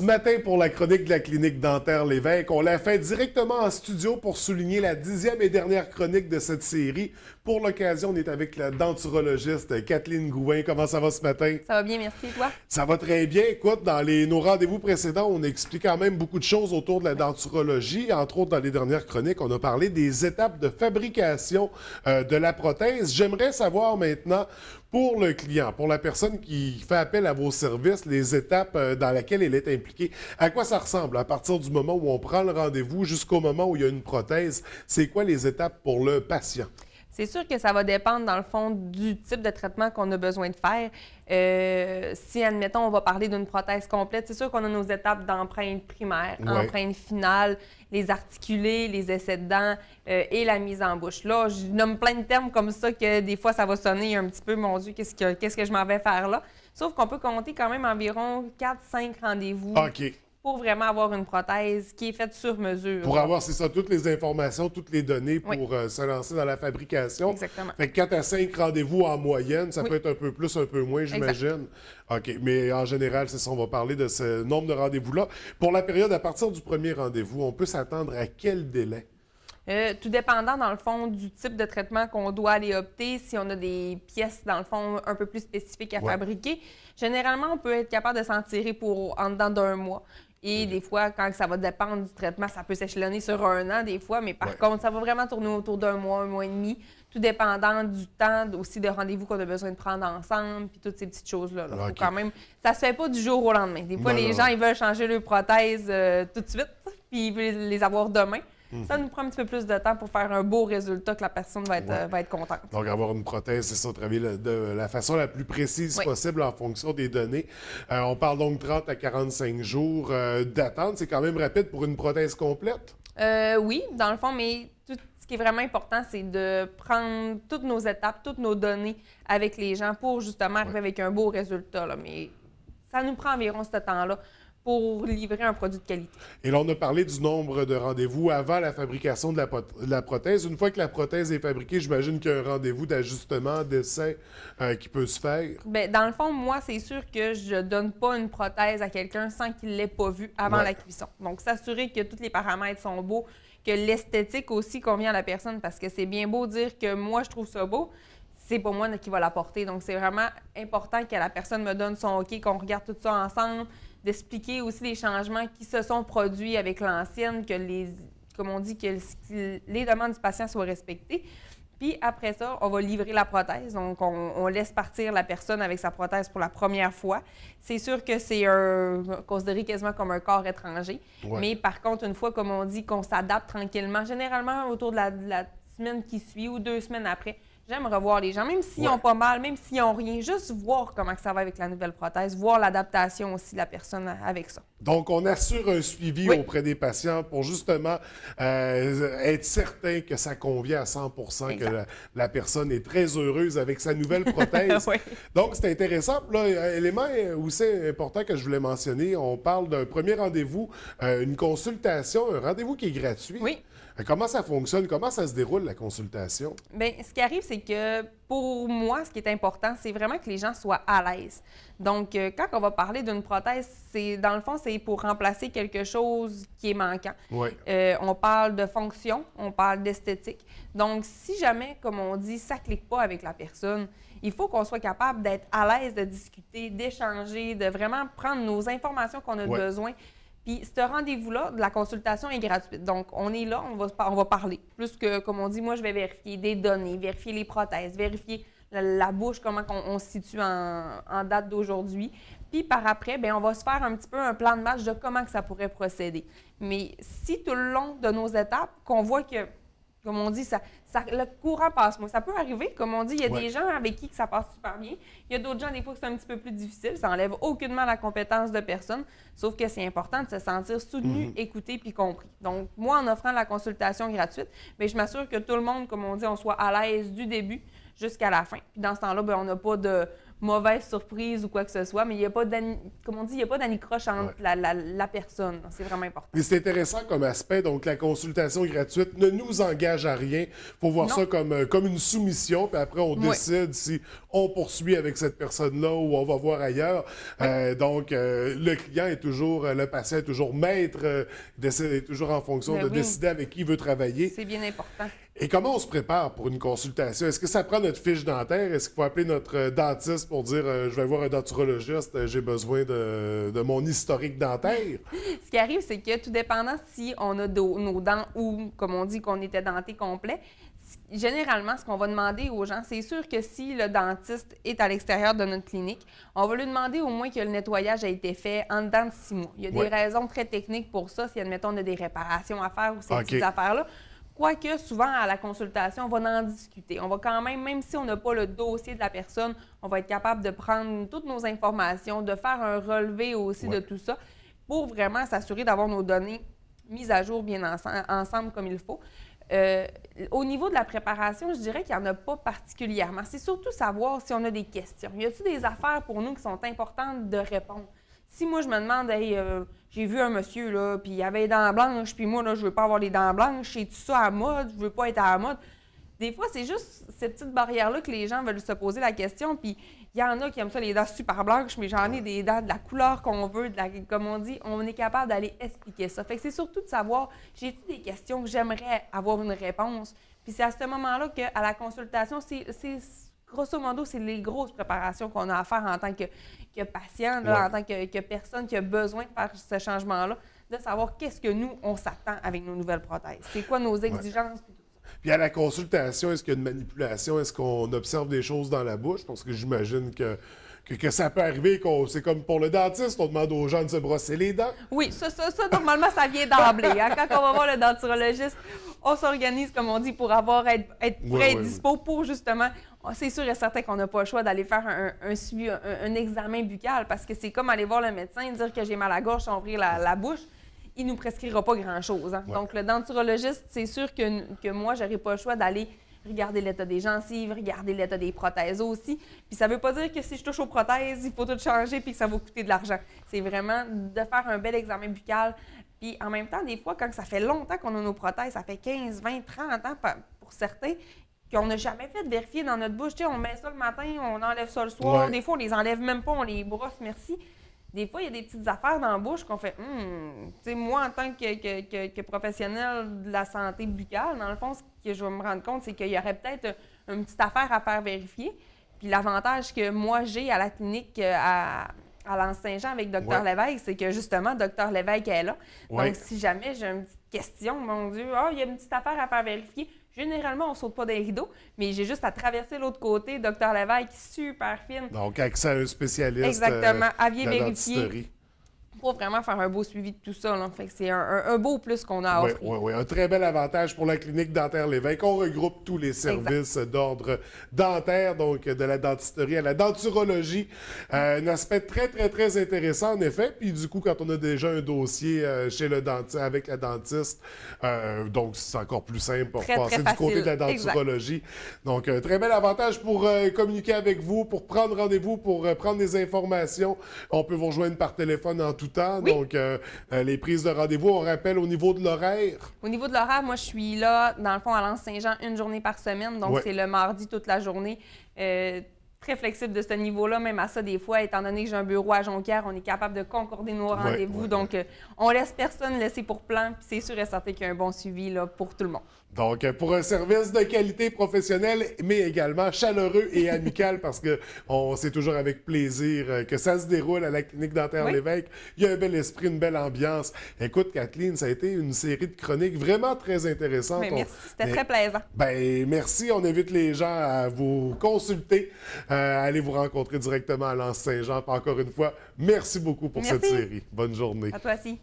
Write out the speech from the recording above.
Ce matin, pour la chronique de la clinique dentaire Lévesque, on l'a fait directement en studio pour souligner la 10e et dernière chronique de cette série. Pour l'occasion, on est avec la denturologiste Kathleen Gouin. Comment ça va ce matin? Ça va bien, merci. Et toi? Ça va très bien. Écoute, dans nos rendez-vous précédents, on a expliqué quand même beaucoup de choses autour de la denturologie. Entre autres, dans les dernières chroniques, on a parlé des étapes de fabrication de la prothèse. J'aimerais savoir maintenant, pour le client, pour la personne qui fait appel à vos services, les étapes dans lesquelles elle est impliquée, à quoi ça ressemble à partir du moment où on prend le rendez-vous jusqu'au moment où il y a une prothèse? C'est quoi les étapes pour le patient? C'est sûr que ça va dépendre, dans le fond, du type de traitement qu'on a besoin de faire. Si, admettons, on va parler d'une prothèse complète, c'est sûr qu'on a nos étapes d'empreinte primaire, empreinte finale, les articulés, les essais de dents et la mise en bouche. Là, je nomme plein de termes comme ça que des fois, ça va sonner un petit peu, mon Dieu, qu'est-ce que je m'en vais faire là? Sauf qu'on peut compter quand même environ 4-5 rendez-vous. OK. Pour vraiment avoir une prothèse qui est faite sur mesure. Pour avoir, c'est ça, toutes les informations, toutes les données pour se lancer dans la fabrication. Exactement. Fait que 4 à 5 rendez-vous en moyenne, ça peut être un peu plus, un peu moins, j'imagine. OK, mais en général, c'est ça, on va parler de ce nombre de rendez-vous-là. Pour la période à partir du premier rendez-vous, on peut s'attendre à quel délai? Tout dépendant, dans le fond, du type de traitement qu'on doit aller opter, si on a des pièces, dans le fond, un peu plus spécifiques à fabriquer. Généralement, on peut être capable de s'en tirer en dedans d'un mois. Et des fois, quand ça va dépendre du traitement, ça peut s'échelonner sur 1 an des fois, mais par contre, ça va vraiment tourner autour d'un mois et demi, tout dépendant du temps aussi de rendez-vous qu'on a besoin de prendre ensemble, puis toutes ces petites choses-là. Faut quand même, ça se fait pas du jour au lendemain. Des fois, les gens, ils veulent changer leur prothèse tout de suite, puis ils veulent les avoir demain. Ça nous prend un petit peu plus de temps pour faire un beau résultat que la personne va être contente. Donc, avoir une prothèse, c'est ça, travailler de la façon la plus précise possible en fonction des données. On parle donc 30 à 45 jours d'attente. C'est quand même rapide pour une prothèse complète? Oui, dans le fond, mais tout ce qui est vraiment important, c'est de prendre toutes nos étapes, toutes nos données avec les gens pour justement arriver avec un beau résultat. Là. Mais ça nous prend environ ce temps-là pour livrer un produit de qualité. Et là, on a parlé du nombre de rendez-vous avant la fabrication de la prothèse. Une fois que la prothèse est fabriquée, j'imagine qu'il y a un rendez-vous d'ajustement, d'essai qui peut se faire. Bien, dans le fond, moi, c'est sûr que je ne donne pas une prothèse à quelqu'un sans qu'il ne l'ait pas vue avant la cuisson. Donc, s'assurer que tous les paramètres sont beaux, que l'esthétique aussi convient à la personne, parce que c'est bien beau dire que moi, je trouve ça beau, c'est pas moi qui va l'apporter. Donc, c'est vraiment important que la personne me donne son OK, qu'on regarde tout ça ensemble, d'expliquer aussi les changements qui se sont produits avec l'ancienne, que comme on dit, que les demandes du patient soient respectées. Puis après ça, on va livrer la prothèse. Donc, on laisse partir la personne avec sa prothèse pour la première fois. C'est sûr que c'est considéré quasiment comme un corps étranger. Mais par contre, une fois, comme on dit, qu'on s'adapte tranquillement, généralement autour de la semaine qui suit ou 2 semaines après, j'aime revoir les gens, même s'ils n'ont pas mal, même s'ils n'ont rien, juste voir comment ça va avec la nouvelle prothèse, voir l'adaptation aussi de la personne avec ça. Donc, on assure un suivi auprès des patients pour justement être certain que ça convient à 100 %, que la personne est très heureuse avec sa nouvelle prothèse. Donc, c'est intéressant. Là, élément aussi important que je voulais mentionner, on parle d'un premier rendez-vous, une consultation, un rendez-vous qui est gratuit. Oui. Comment ça fonctionne? Comment ça se déroule, la consultation? Bien, ce qui arrive, c'est que pour moi, ce qui est important, c'est vraiment que les gens soient à l'aise. Donc, quand on va parler d'une prothèse, dans le fond, c'est pour remplacer quelque chose qui est manquant. On parle de fonction, on parle d'esthétique. Donc, si jamais, comme on dit, ça ne clique pas avec la personne, il faut qu'on soit capable d'être à l'aise, de discuter, d'échanger, de vraiment prendre nos informations qu'on a besoin. Puis, ce rendez-vous-là, la consultation est gratuite. Donc, on est là, on va parler. Plus que, comme on dit, moi, je vais vérifier des données, vérifier les prothèses, vérifier la bouche, comment on se situe en date d'aujourd'hui. Puis, par après, bien, on va se faire un petit peu un plan de match de comment que ça pourrait procéder. Mais si tout le long de nos étapes, qu'on voit que, comme on dit, le courant passe. Moi, ça peut arriver. Comme on dit, il y a des gens avec qui ça passe super bien. Il y a d'autres gens, des fois, que c'est un petit peu plus difficile. Ça n'enlève aucunement la compétence de personne. Sauf que c'est important de se sentir soutenu, écouté puis compris. Donc, moi, en offrant la consultation gratuite, bien, je m'assure que tout le monde, comme on dit, on soit à l'aise du début jusqu'à la fin. Puis dans ce temps-là, bien, on n'a pas mauvaise surprise ou quoi que ce soit, mais il n'y a pas comme on dit, il n'y a pas d'anicroche entre la personne. C'est vraiment important. Et c'est intéressant comme aspect, donc la consultation gratuite ne nous engage à rien. Il faut voir ça comme une soumission, puis après on décide si on poursuit avec cette personne-là ou on va voir ailleurs. Donc le client est toujours, le patient est toujours maître, est toujours en fonction de décider avec qui il veut travailler. C'est bien important. Et comment on se prépare pour une consultation? Est-ce que ça prend notre fiche dentaire? Est-ce qu'il faut appeler notre dentiste pour dire je vais voir un denturologiste, j'ai besoin de mon historique dentaire? Ce qui arrive, c'est que tout dépendant si on a nos dents ou, comme on dit, qu'on était denté complet, généralement, ce qu'on va demander aux gens, c'est sûr que si le dentiste est à l'extérieur de notre clinique, on va lui demander au moins que le nettoyage a été fait en dedans de 6 mois. Il y a des raisons très techniques pour ça, si, admettons, on a des réparations à faire ou ces petites affaires-là. Quoique, souvent, à la consultation, on va en discuter. On va quand même si on n'a pas le dossier de la personne, on va être capable de prendre toutes nos informations, de faire un relevé aussi de tout ça, pour vraiment s'assurer d'avoir nos données mises à jour bien ensemble comme il faut. Au niveau de la préparation, je dirais qu'il n'y en a pas particulièrement. C'est surtout savoir si on a des questions. Y a-t-il des affaires pour nous qui sont importantes de répondre? Si moi, je me demande, hey, j'ai vu un monsieur, là, puis il avait les dents blanches, puis moi, là, je veux pas avoir les dents blanches, c'est tout ça à la mode, je veux pas être à la mode. Des fois, c'est juste cette petite barrière-là que les gens veulent se poser la question, puis il y en a qui aiment ça, les dents super blanches, mais j'en ai des dents de la couleur qu'on veut, comme on dit, on est capable d'aller expliquer ça. Fait que c'est surtout de savoir, j'ai-tu des questions que j'aimerais avoir une réponse? Puis c'est à ce moment-là qu'à la consultation, grosso modo, c'est les grosses préparations qu'on a à faire en tant que patient, là, en tant que personne qui a besoin de faire ce changement-là, de savoir qu'est-ce que nous, on s'attend avec nos nouvelles prothèses. C'est quoi nos exigences? Puis à la consultation, est-ce qu'il y a une manipulation? Est-ce qu'on observe des choses dans la bouche? Parce que j'imagine que ça peut arriver, c'est comme pour le dentiste, on demande aux gens de se brosser les dents. Oui, ça normalement, ça vient d'emblée. Hein? Quand on va voir le denturologiste, on s'organise, comme on dit, pour être prêt et dispo pour justement... C'est sûr et certain qu'on n'a pas le choix d'aller faire un suivi, un examen buccal, parce que c'est comme aller voir le médecin et dire que j'ai mal à la gorge, ouvrir la bouche. Il ne nous prescrira pas grand-chose. Hein? Donc, le denturologiste, c'est sûr que moi, je n'aurai pas le choix d'aller regarder l'état des gencives, regarder l'état des prothèses aussi. Puis ça ne veut pas dire que si je touche aux prothèses, il faut tout changer puis que ça va coûter de l'argent. C'est vraiment de faire un bel examen buccal. Puis en même temps, des fois, quand ça fait longtemps qu'on a nos prothèses, ça fait 15, 20, 30 ans pour certains, qu'on n'a jamais fait de vérifier dans notre bouche. Tu sais, on met ça le matin, on enlève ça le soir. Des fois, on les enlève même pas, on les brosse, merci. Des fois, il y a des petites affaires dans la bouche qu'on fait tu sais, moi, en tant que professionnel de la santé buccale, dans le fond, ce que je vais me rendre compte, c'est qu'il y aurait peut-être une petite affaire à faire vérifier. Puis l'avantage que moi, j'ai à la clinique à l'Anse-Saint-Jean avec Dr Lévesque, c'est que justement, Dr Lévesque est là. Donc, si jamais j'ai une petite question, mon Dieu, il y a une petite affaire à faire vérifier. Généralement, on ne saute pas des rideaux, mais j'ai juste à traverser l'autre côté. Dr Lévesque, super fine. Donc, accès à un spécialiste. Exactement. Aviez vérifié. Dentisterie. Pour vraiment faire un beau suivi de tout ça. Là. Fait que c'est un beau plus qu'on a à offrir. Oui, un très bel avantage pour la clinique dentaire Lévesque. On regroupe tous les services d'ordre dentaire, donc de la dentisterie à la denturologie. Un aspect très, très, très intéressant, en effet. Puis du coup, quand on a déjà un dossier chez le dentiste, avec la dentiste, donc c'est encore plus simple pour passer du côté de la denturologie. Donc, un très bel avantage pour communiquer avec vous, pour prendre rendez-vous, pour prendre des informations. On peut vous rejoindre par téléphone en tout temps. Donc, les prises de rendez-vous, on rappelle au niveau de l'horaire. Au niveau de l'horaire, moi, je suis là, dans le fond, à l'Anse-Saint-Jean, une journée par semaine. Donc, c'est le mardi toute la journée. Très flexible de ce niveau-là, même à ça, des fois, étant donné que j'ai un bureau à Jonquière, on est capable de concorder nos rendez-vous. Donc, on laisse personne laisser pour plan, puis c'est sûr et certain qu'il y a un bon suivi là, pour tout le monde. Donc, pour un service de qualité professionnelle, mais également chaleureux et amical, parce que c'est toujours avec plaisir que ça se déroule à la clinique dentaire Lévesque. Il y a un bel esprit, une belle ambiance. Écoute, Kathleen, ça a été une série de chroniques vraiment très intéressantes. Merci, c'était très plaisant. Merci. On invite les gens à vous consulter, à aller vous rencontrer directement à l'Anse-Saint-Jean. Encore une fois, merci beaucoup pour cette série. Bonne journée. À toi aussi.